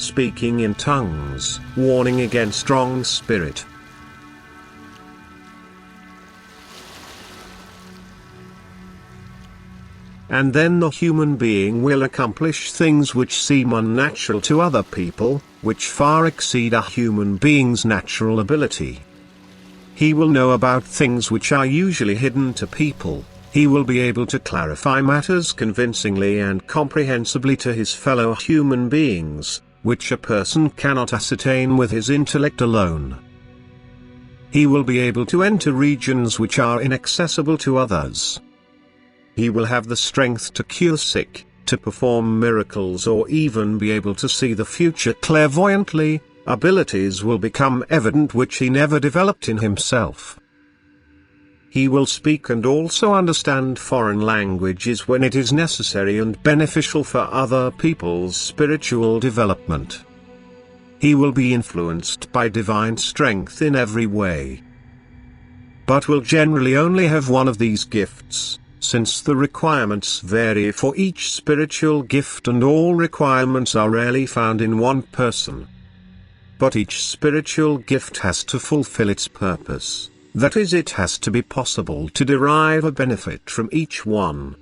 speaking in tongues, warning against strong spirit. And then the human being will accomplish things which seem unnatural to other people, which far exceed a human being's natural ability. He will know about things which are usually hidden to people. He will be able to clarify matters convincingly and comprehensibly to his fellow human beings, which a person cannot ascertain with his intellect alone. He will be able to enter regions which are inaccessible to others. He will have the strength to cure sick, to perform miracles, or even be able to see the future clairvoyantly. Abilities will become evident which he never developed in himself. He will speak and also understand foreign languages when it is necessary and beneficial for other people's spiritual development. He will be influenced by divine strength in every way, but will generally only have one of these gifts, since the requirements vary for each spiritual gift and all requirements are rarely found in one person. But each spiritual gift has to fulfill its purpose, that is, it has to be possible to derive a benefit from each one.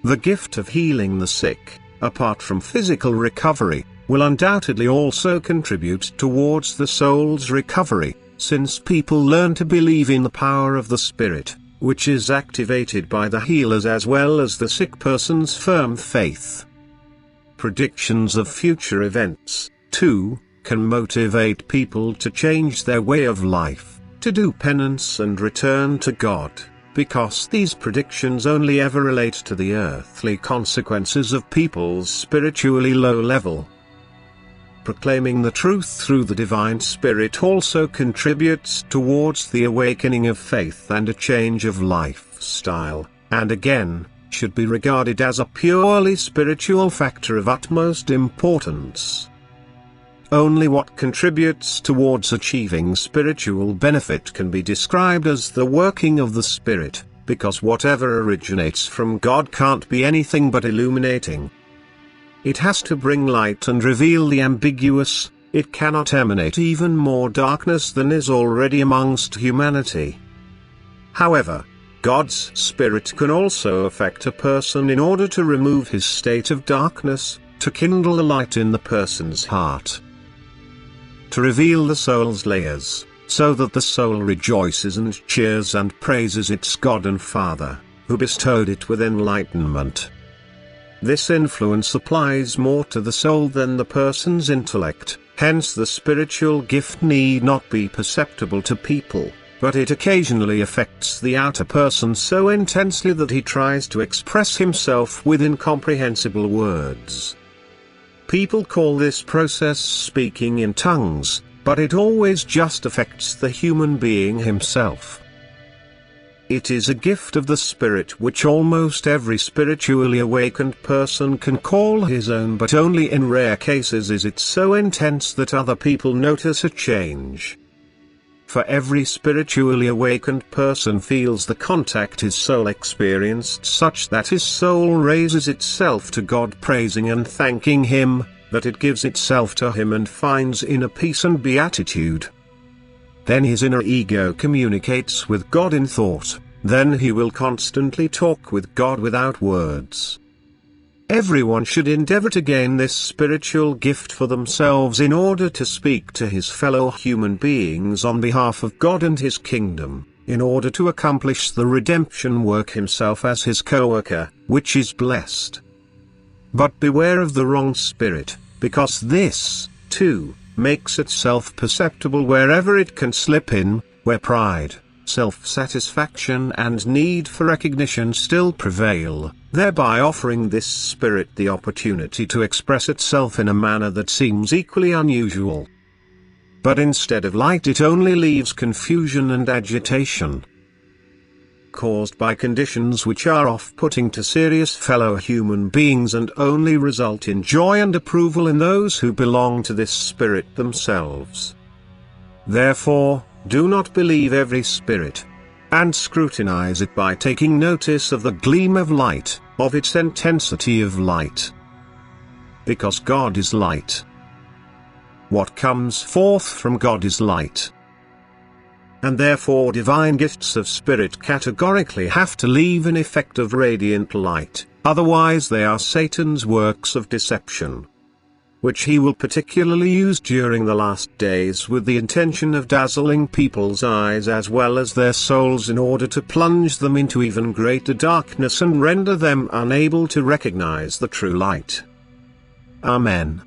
The gift of healing the sick, apart from physical recovery, will undoubtedly also contribute towards the soul's recovery, since people learn to believe in the power of the Spirit, which is activated by the healers as well as the sick person's firm faith. Predictions of future events, too, can motivate people to change their way of life, to do penance and return to God, because these predictions only ever relate to the earthly consequences of people's spiritually low level. Proclaiming the truth through the Divine Spirit also contributes towards the awakening of faith and a change of lifestyle, and again, should be regarded as a purely spiritual factor of utmost importance. Only what contributes towards achieving spiritual benefit can be described as the working of the Spirit, because whatever originates from God can't be anything but illuminating. It has to bring light and reveal the ambiguous. It cannot emanate even more darkness than is already amongst humanity. However, God's Spirit can also affect a person in order to remove his state of darkness, to kindle a light in the person's heart, to reveal the soul's layers, so that the soul rejoices and cheers and praises its God and Father, who bestowed it with enlightenment. This influence applies more to the soul than the person's intellect, hence the spiritual gift need not be perceptible to people, but it occasionally affects the outer person so intensely that he tries to express himself with incomprehensible words. People call this process speaking in tongues, but it always just affects the human being himself. It is a gift of the Spirit which almost every spiritually awakened person can call his own, but only in rare cases is it so intense that other people notice a change. For every spiritually awakened person feels the contact his soul experienced such that his soul raises itself to God, praising and thanking Him, that it gives itself to Him and finds inner peace and beatitude. Then his inner ego communicates with God in thought, then he will constantly talk with God without words. Everyone should endeavor to gain this spiritual gift for themselves in order to speak to his fellow human beings on behalf of God and His kingdom, in order to accomplish the redemption work himself as his co-worker, which is blessed. But beware of the wrong spirit, because this, too, makes itself perceptible wherever it can slip in, where pride, self-satisfaction and need for recognition still prevail, thereby offering this spirit the opportunity to express itself in a manner that seems equally unusual. But instead of light it only leaves confusion and agitation, caused by conditions which are off-putting to serious fellow human beings and only result in joy and approval in those who belong to this spirit themselves. Therefore, do not believe every spirit, and scrutinize it by taking notice of the gleam of light, of its intensity of light. Because God is light. What comes forth from God is light. And therefore divine gifts of spirit categorically have to leave an effect of radiant light, otherwise they are Satan's works of deception, which he will particularly use during the last days with the intention of dazzling people's eyes as well as their souls in order to plunge them into even greater darkness and render them unable to recognize the true light. Amen.